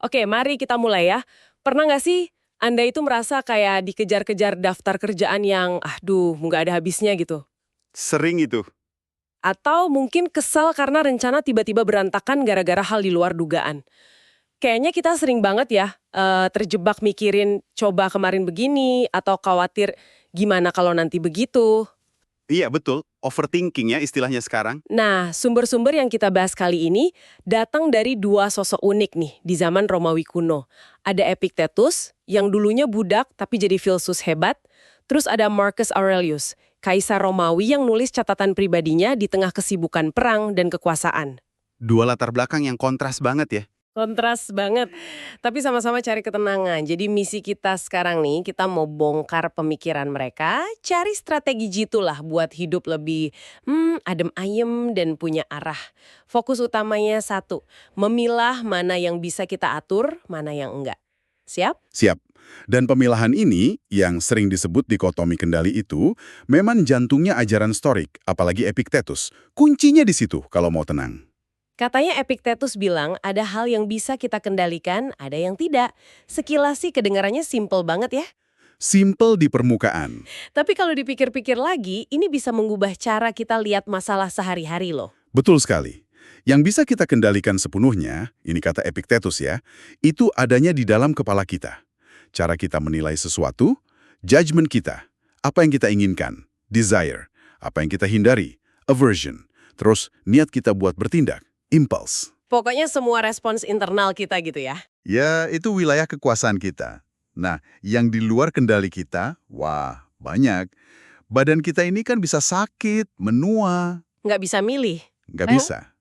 Oke, mari kita mulai ya. Pernah nggak sih Anda itu merasa kayak dikejar-kejar daftar kerjaan yang, aduh, nggak ada habisnya gitu? Sering itu. Atau mungkin kesal karena rencana tiba-tiba berantakan gara-gara hal di luar dugaan? Kayaknya kita sering banget ya terjebak mikirin coba kemarin begini, atau khawatir gimana kalau nanti begitu. Iya, betul. Overthinking ya istilahnya sekarang. Nah, sumber-sumber yang kita bahas kali ini datang dari dua sosok unik nih di zaman Romawi kuno. Ada Epictetus, yang dulunya budak tapi jadi filsuf hebat. Terus ada Marcus Aurelius, kaisar Romawi yang nulis catatan pribadinya di tengah kesibukan perang dan kekuasaan. Dua latar belakang yang kontras banget ya. Kontras banget, tapi sama-sama cari ketenangan. Jadi misi kita sekarang nih, kita mau bongkar pemikiran mereka, cari strategi jitu lah buat hidup lebih adem ayem dan punya arah. Fokus utamanya satu, memilah mana yang bisa kita atur, mana yang enggak. Siap? Siap. Dan pemilahan ini, yang sering disebut dikotomi kendali itu, memang jantungnya ajaran Stoik, apalagi Epictetus. Kuncinya di situ kalau mau tenang. Katanya Epictetus bilang ada hal yang bisa kita kendalikan, ada yang tidak. Sekilas sih kedengarannya simple banget ya. Simple di permukaan. Tapi kalau dipikir-pikir lagi, ini bisa mengubah cara kita lihat masalah sehari-hari loh. Betul sekali. Yang bisa kita kendalikan sepenuhnya, ini kata Epictetus ya, itu adanya di dalam kepala kita. Cara kita menilai sesuatu, judgment kita, apa yang kita inginkan, desire, apa yang kita hindari, aversion, terus niat kita buat bertindak, impulse. Pokoknya semua respons internal kita gitu ya. Ya, itu wilayah kekuasaan kita. Nah, yang di luar kendali kita, wah, banyak. Badan kita ini kan bisa sakit, menua, Nggak bisa milih. nggak bisa.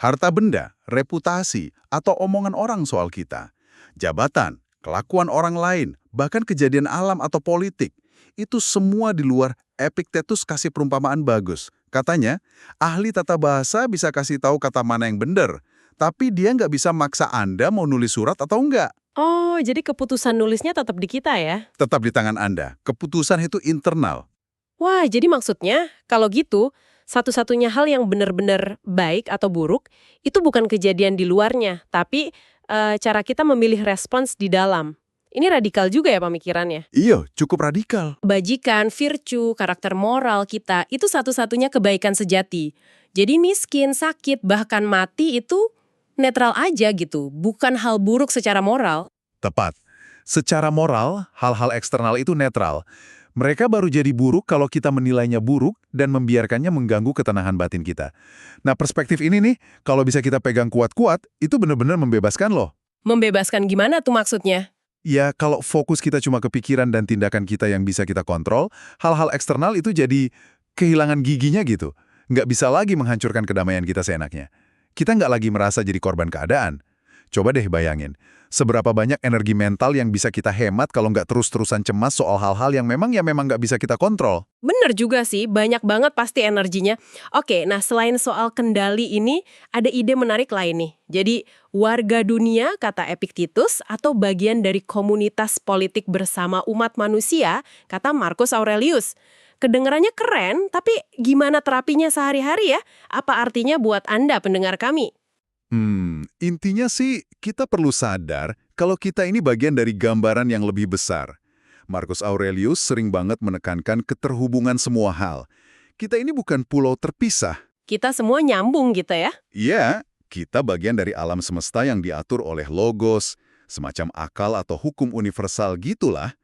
Harta benda, reputasi, atau omongan orang soal kita. Jabatan, kelakuan orang lain, bahkan kejadian alam atau politik. Itu semua di luar. Epictetus kasih perumpamaan bagus. Katanya, ahli tata bahasa bisa kasih tahu kata mana yang benar, tapi dia nggak bisa maksa Anda mau nulis surat atau enggak. Oh, jadi keputusan nulisnya tetap di kita ya? Tetap di tangan Anda. Keputusan itu internal. Wah, jadi maksudnya kalau gitu, satu-satunya hal yang benar-benar baik atau buruk, itu bukan kejadian di luarnya, tapi cara kita memilih respons di dalam. Ini radikal juga ya pemikirannya. Iya, cukup radikal. Kebajikan, virtue, karakter moral kita, itu satu-satunya kebaikan sejati. Jadi miskin, sakit, bahkan mati itu netral aja gitu, bukan hal buruk secara moral. Tepat. Secara moral, hal-hal eksternal itu netral. Mereka baru jadi buruk kalau kita menilainya buruk dan membiarkannya mengganggu ketenangan batin kita. Nah, perspektif ini nih, kalau bisa kita pegang kuat-kuat, itu benar-benar membebaskan loh. Membebaskan gimana tuh maksudnya? Ya, kalau fokus kita cuma ke pikiran dan tindakan kita yang bisa kita kontrol, hal-hal eksternal itu jadi kehilangan giginya gitu. Nggak bisa lagi menghancurkan kedamaian kita seenaknya. Kita nggak lagi merasa jadi korban keadaan. Coba deh bayangin, seberapa banyak energi mental yang bisa kita hemat kalau nggak terus-terusan cemas soal hal-hal yang memang nggak bisa kita kontrol. Bener juga sih, banyak banget pasti energinya. Oke, nah selain soal kendali ini, ada ide menarik lain nih. Jadi, warga dunia, kata Epictetus, atau bagian dari komunitas politik bersama umat manusia, kata Marcus Aurelius. Kedengarannya keren, tapi gimana terapinya sehari-hari ya? Apa artinya buat Anda pendengar kami? Intinya sih kita perlu sadar kalau kita ini bagian dari gambaran yang lebih besar. Marcus Aurelius sering banget menekankan keterhubungan semua hal. Kita ini bukan pulau terpisah. Kita semua nyambung gitu ya? Iya, kita bagian dari alam semesta yang diatur oleh logos, semacam akal atau hukum universal gitulah.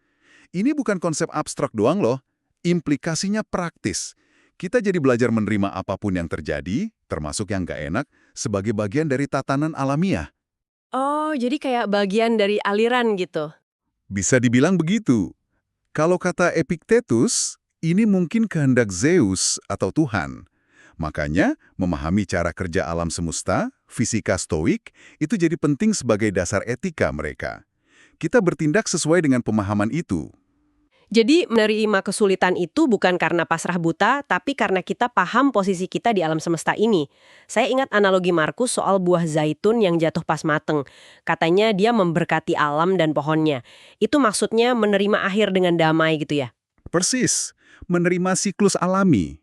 Ini bukan konsep abstrak doang loh, implikasinya praktis. Kita jadi belajar menerima apapun yang terjadi, termasuk yang nggak enak, sebagai bagian dari tatanan alamiah. Oh, jadi kayak bagian dari aliran gitu. Bisa dibilang begitu. Kalau kata Epictetus, ini mungkin kehendak Zeus atau Tuhan. Makanya, memahami cara kerja alam semesta, fisika stoik, itu jadi penting sebagai dasar etika mereka. Kita bertindak sesuai dengan pemahaman itu. Jadi menerima kesulitan itu bukan karena pasrah buta, tapi karena kita paham posisi kita di alam semesta ini. Saya ingat analogi Markus soal buah zaitun yang jatuh pas mateng. Katanya dia memberkati alam dan pohonnya. Itu maksudnya menerima akhir dengan damai gitu ya? Persis, menerima siklus alami.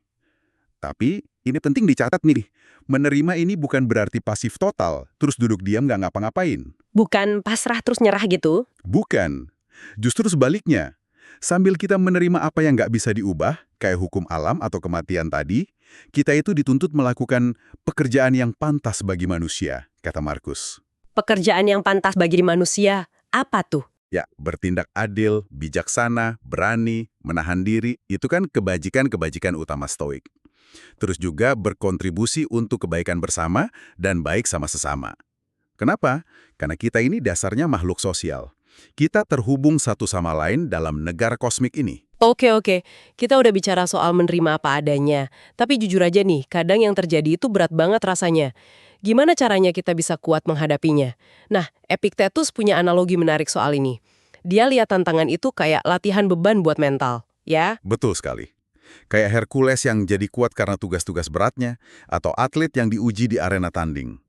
Tapi ini penting dicatat nih, Menerima ini bukan berarti pasif total, terus duduk diam nggak ngapa-ngapain. Bukan pasrah terus nyerah gitu? Bukan. Justru sebaliknya. Sambil kita menerima apa yang nggak bisa diubah, kayak hukum alam atau kematian tadi, kita itu dituntut melakukan pekerjaan yang pantas bagi manusia, kata Markus. Pekerjaan yang pantas bagi manusia, apa tuh? Ya, bertindak adil, bijaksana, berani, menahan diri, itu kan kebajikan-kebajikan utama Stoik. Terus juga berkontribusi untuk kebaikan bersama dan baik sama sesama. Kenapa? Karena kita ini dasarnya makhluk sosial. Kita terhubung satu sama lain dalam negara kosmik ini. Oke. Kita udah bicara soal menerima apa adanya. Tapi jujur aja nih, kadang yang terjadi itu berat banget rasanya. Gimana caranya kita bisa kuat menghadapinya? Nah, Epictetus punya analogi menarik soal ini. Dia lihat tantangan itu kayak latihan beban buat mental, ya? Betul sekali. Kayak Hercules yang jadi kuat karena tugas-tugas beratnya, atau atlet yang diuji di arena tanding.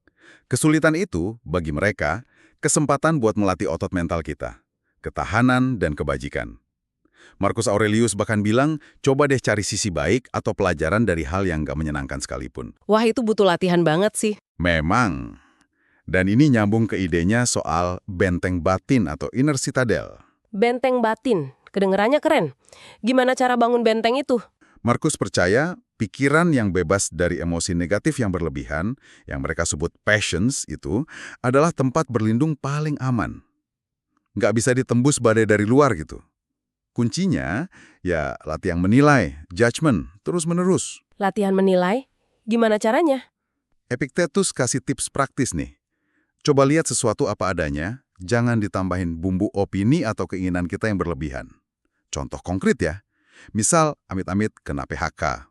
Kesulitan itu, bagi mereka, kesempatan buat melatih otot mental kita, ketahanan dan kebajikan. Marcus Aurelius bahkan bilang, coba deh cari sisi baik atau pelajaran dari hal yang nggak menyenangkan sekalipun. Wah, itu butuh latihan banget sih. Memang. Dan ini nyambung ke idenya soal benteng batin atau inner citadel. Benteng batin, kedengerannya keren. Gimana cara bangun benteng itu? Markus percaya pikiran yang bebas dari emosi negatif yang berlebihan, yang mereka sebut passions itu, adalah tempat berlindung paling aman. Nggak bisa ditembus badai dari luar gitu. Kuncinya, ya latihan menilai, judgment, terus-menerus. Latihan menilai? Gimana caranya? Epictetus kasih tips praktis nih. Coba lihat sesuatu apa adanya, jangan ditambahin bumbu opini atau keinginan kita yang berlebihan. Contoh konkret ya. Misal, amit-amit kena PHK.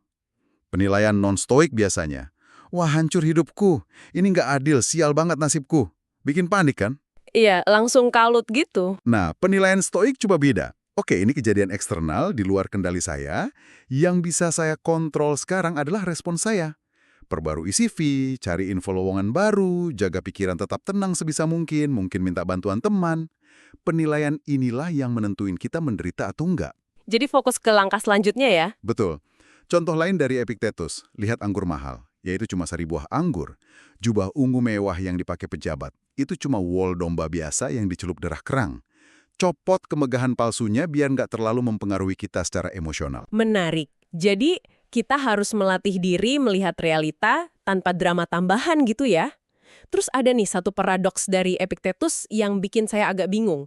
Penilaian non-stoik biasanya. Wah, hancur hidupku. Ini nggak adil, sial banget nasibku. Bikin panik kan? Iya, langsung kalut gitu. Nah, penilaian stoik coba beda. Oke, ini kejadian eksternal di luar kendali saya. Yang bisa saya kontrol sekarang adalah respon saya. Perbarui CV, cari info lowongan baru, jaga pikiran tetap tenang sebisa mungkin minta bantuan teman. Penilaian inilah yang menentuin kita menderita atau enggak. Jadi fokus ke langkah selanjutnya ya? Betul. Contoh lain dari Epictetus, lihat anggur mahal, yaitu cuma 1 buah anggur. Jubah ungu mewah yang dipakai pejabat, itu cuma wol domba biasa yang dicelup darah kerang. Copot kemegahan palsunya biar nggak terlalu mempengaruhi kita secara emosional. Menarik. Jadi, kita harus melatih diri melihat realita tanpa drama tambahan gitu ya? Terus ada nih satu paradoks dari Epictetus yang bikin saya agak bingung.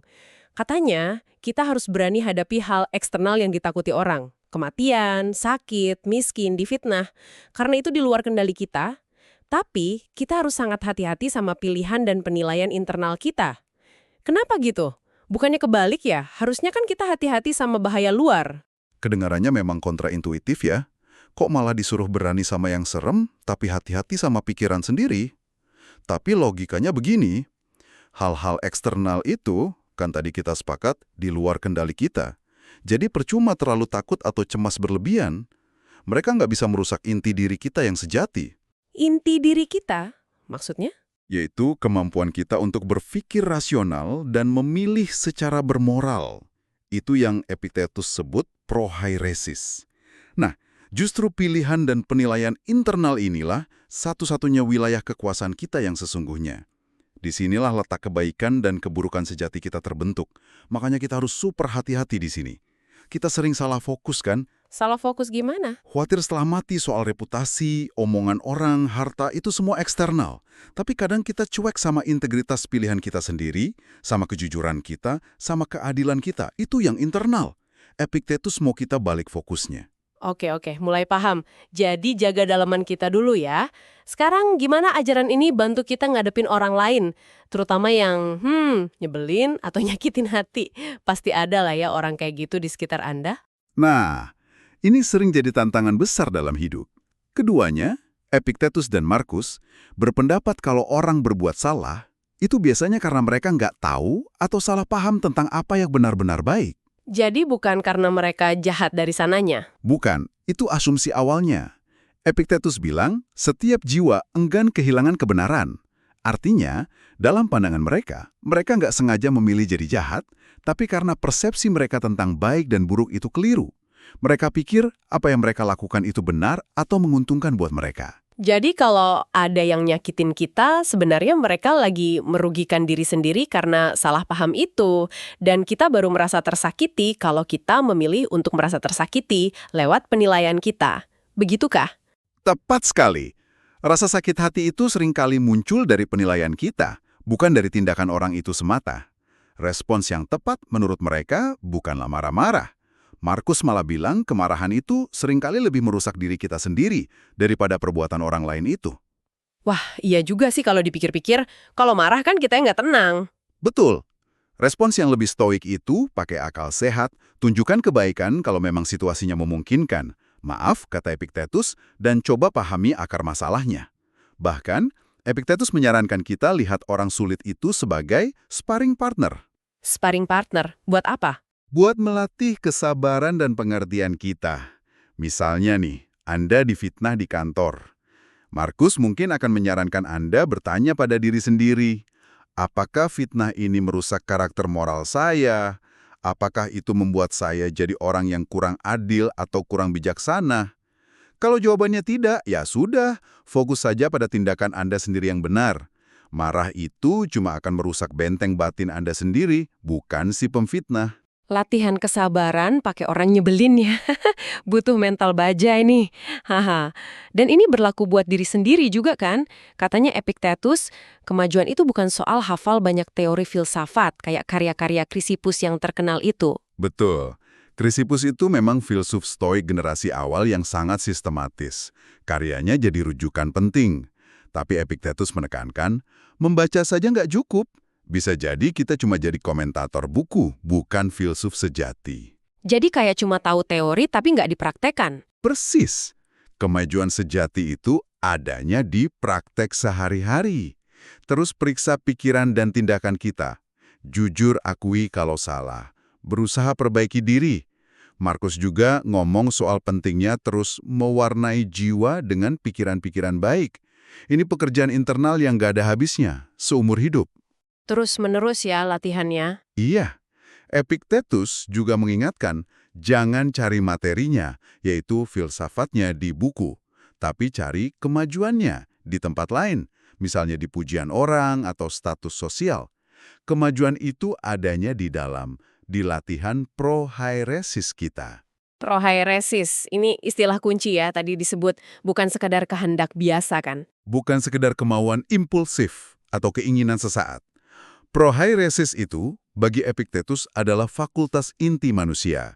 Katanya, kita harus berani hadapi hal eksternal yang ditakuti orang. Kematian, sakit, miskin, difitnah. Karena itu di luar kendali kita. Tapi, kita harus sangat hati-hati sama pilihan dan penilaian internal kita. Kenapa gitu? Bukannya kebalik ya? Harusnya kan kita hati-hati sama bahaya luar. Kedengarannya memang kontraintuitif ya. Kok malah disuruh berani sama yang serem, tapi hati-hati sama pikiran sendiri? Tapi logikanya begini, hal-hal eksternal itu, kan tadi kita sepakat, di luar kendali kita. Jadi percuma terlalu takut atau cemas berlebihan. Mereka nggak bisa merusak inti diri kita yang sejati. Inti diri kita? Maksudnya? Yaitu kemampuan kita untuk berpikir rasional dan memilih secara bermoral. Itu yang Epictetus sebut prohairesis. Nah, justru pilihan dan penilaian internal inilah satu-satunya wilayah kekuasaan kita yang sesungguhnya. Disinilah letak kebaikan dan keburukan sejati kita terbentuk. Makanya kita harus super hati-hati di sini. Kita sering salah fokus kan? Salah fokus gimana? Khawatir setelah mati soal reputasi, omongan orang, harta, itu semua eksternal. Tapi kadang kita cuek sama integritas pilihan kita sendiri, sama kejujuran kita, sama keadilan kita. Itu yang internal. Epictetus mau kita balik fokusnya. Oke, mulai paham. Jadi jaga dalaman kita dulu ya. Sekarang gimana ajaran ini bantu kita ngadepin orang lain? Terutama yang, nyebelin atau nyakitin hati. Pasti ada lah ya orang kayak gitu di sekitar Anda. Nah, ini sering jadi tantangan besar dalam hidup. Keduanya, Epictetus dan Markus, berpendapat kalau orang berbuat salah, itu biasanya karena mereka nggak tahu atau salah paham tentang apa yang benar-benar baik. Jadi bukan karena mereka jahat dari sananya? Bukan, itu asumsi awalnya. Epictetus bilang, setiap jiwa enggan kehilangan kebenaran. Artinya, dalam pandangan mereka nggak sengaja memilih jadi jahat, tapi karena persepsi mereka tentang baik dan buruk itu keliru. Mereka pikir apa yang mereka lakukan itu benar atau menguntungkan buat mereka. Jadi kalau ada yang nyakitin kita, sebenarnya mereka lagi merugikan diri sendiri karena salah paham itu. Dan kita baru merasa tersakiti kalau kita memilih untuk merasa tersakiti lewat penilaian kita. Begitukah? Tepat sekali. Rasa sakit hati itu seringkali muncul dari penilaian kita, bukan dari tindakan orang itu semata. Respons yang tepat menurut mereka bukanlah marah-marah. Markus malah bilang kemarahan itu seringkali lebih merusak diri kita sendiri daripada perbuatan orang lain itu. Wah, iya juga sih kalau dipikir-pikir. Kalau marah kan kita nggak tenang. Betul. Respons yang lebih stoik itu pakai akal sehat, tunjukkan kebaikan kalau memang situasinya memungkinkan. Maaf, kata Epictetus, dan coba pahami akar masalahnya. Bahkan, Epictetus menyarankan kita lihat orang sulit itu sebagai sparring partner. Sparring partner, buat apa? Buat melatih kesabaran dan pengertian kita. Misalnya nih, Anda difitnah di kantor. Markus mungkin akan menyarankan Anda bertanya pada diri sendiri, apakah fitnah ini merusak karakter moral saya? Apakah itu membuat saya jadi orang yang kurang adil atau kurang bijaksana? Kalau jawabannya tidak, ya sudah, fokus saja pada tindakan Anda sendiri yang benar. Marah itu cuma akan merusak benteng batin Anda sendiri, bukan si pemfitnah. Latihan kesabaran pakai orang nyebelin ya. Butuh mental baja ini. Haha. Dan ini berlaku buat diri sendiri juga kan? Katanya Epictetus, kemajuan itu bukan soal hafal banyak teori filsafat kayak karya-karya Chrysippus yang terkenal itu. Betul. Chrysippus itu memang filsuf stoik generasi awal yang sangat sistematis. Karyanya jadi rujukan penting. Tapi Epictetus menekankan, membaca saja nggak cukup. Bisa jadi kita cuma jadi komentator buku, bukan filsuf sejati. Jadi kayak cuma tahu teori tapi nggak dipraktekan. Persis. Kemajuan sejati itu adanya di praktek sehari-hari. Terus periksa pikiran dan tindakan kita. Jujur akui kalau salah. Berusaha perbaiki diri. Markus juga ngomong soal pentingnya terus mewarnai jiwa dengan pikiran-pikiran baik. Ini pekerjaan internal yang nggak ada habisnya, seumur hidup. Terus-menerus ya latihannya. Iya, Epictetus juga mengingatkan jangan cari materinya, yaitu filsafatnya di buku, tapi cari kemajuannya di tempat lain, misalnya di pujian orang atau status sosial. Kemajuan itu adanya di dalam, di latihan prohairesis kita. Prohairesis, ini istilah kunci ya, tadi disebut bukan sekadar kehendak biasa kan? Bukan sekedar kemauan impulsif atau keinginan sesaat. Prohairesis itu, bagi Epictetus, adalah fakultas inti manusia.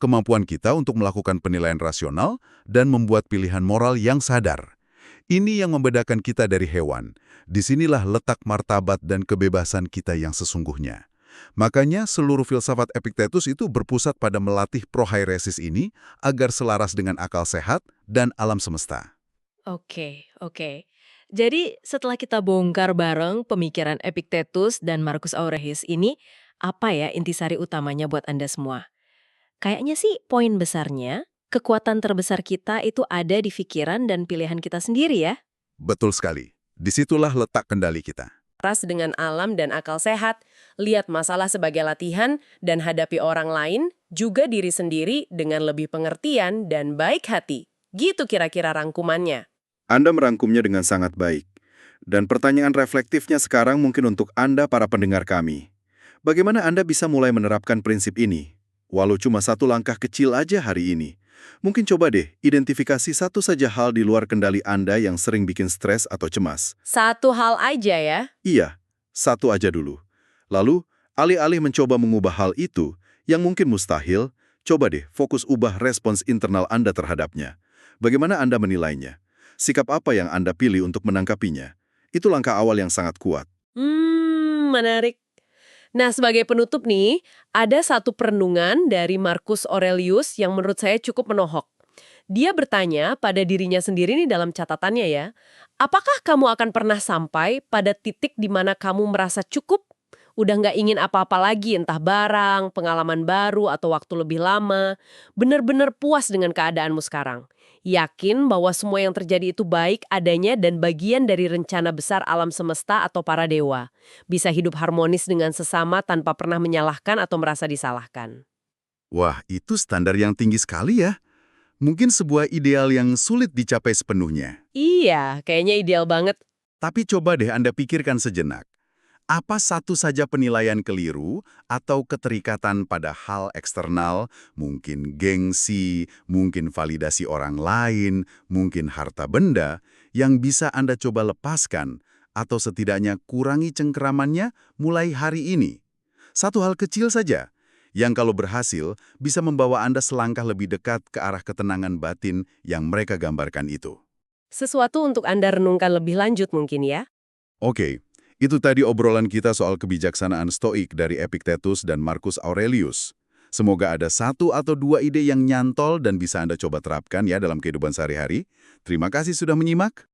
Kemampuan kita untuk melakukan penilaian rasional dan membuat pilihan moral yang sadar. Ini yang membedakan kita dari hewan. Disinilah letak martabat dan kebebasan kita yang sesungguhnya. Makanya seluruh filsafat Epictetus itu berpusat pada melatih prohairesis ini agar selaras dengan akal sehat dan alam semesta. Oke. Jadi setelah kita bongkar bareng pemikiran Epictetus dan Marcus Aurelius ini, apa ya intisari utamanya buat Anda semua? Kayaknya sih poin besarnya, kekuatan terbesar kita itu ada di pikiran dan pilihan kita sendiri ya. Betul sekali. Disitulah letak kendali kita. Ras dengan alam dan akal sehat, lihat masalah sebagai latihan, dan hadapi orang lain, juga diri sendiri dengan lebih pengertian dan baik hati. Gitu kira-kira rangkumannya. Anda merangkumnya dengan sangat baik. Dan pertanyaan reflektifnya sekarang mungkin untuk Anda para pendengar kami. Bagaimana Anda bisa mulai menerapkan prinsip ini? Walau cuma satu langkah kecil aja hari ini. Mungkin coba deh identifikasi satu saja hal di luar kendali Anda yang sering bikin stres atau cemas. Satu hal aja ya. Iya, satu aja dulu. Lalu, alih-alih mencoba mengubah hal itu, yang mungkin mustahil, coba deh fokus ubah respons internal Anda terhadapnya. Bagaimana Anda menilainya? Sikap apa yang Anda pilih untuk menangkapinya? Itu langkah awal yang sangat kuat. Menarik. Nah, sebagai penutup nih, ada satu perenungan dari Marcus Aurelius yang menurut saya cukup menohok. Dia bertanya pada dirinya sendiri nih dalam catatannya ya, apakah kamu akan pernah sampai pada titik di mana kamu merasa cukup? Udah nggak ingin apa-apa lagi, entah barang, pengalaman baru, atau waktu lebih lama. Bener-bener puas dengan keadaanmu sekarang. Yakin bahwa semua yang terjadi itu baik adanya dan bagian dari rencana besar alam semesta atau para dewa. Bisa hidup harmonis dengan sesama tanpa pernah menyalahkan atau merasa disalahkan. Wah, itu standar yang tinggi sekali ya. Mungkin sebuah ideal yang sulit dicapai sepenuhnya. Iya, kayaknya ideal banget. Tapi coba deh Anda pikirkan sejenak. Apa satu saja penilaian keliru atau keterikatan pada hal eksternal, mungkin gengsi, mungkin validasi orang lain, mungkin harta benda, yang bisa Anda coba lepaskan atau setidaknya kurangi cengkeramannya mulai hari ini? Satu hal kecil saja, yang kalau berhasil bisa membawa Anda selangkah lebih dekat ke arah ketenangan batin yang mereka gambarkan itu. Sesuatu untuk Anda renungkan lebih lanjut mungkin ya. Oke, itu tadi obrolan kita soal kebijaksanaan Stoik dari Epictetus dan Marcus Aurelius. Semoga ada satu atau dua ide yang nyantol dan bisa Anda coba terapkan ya dalam kehidupan sehari-hari. Terima kasih sudah menyimak.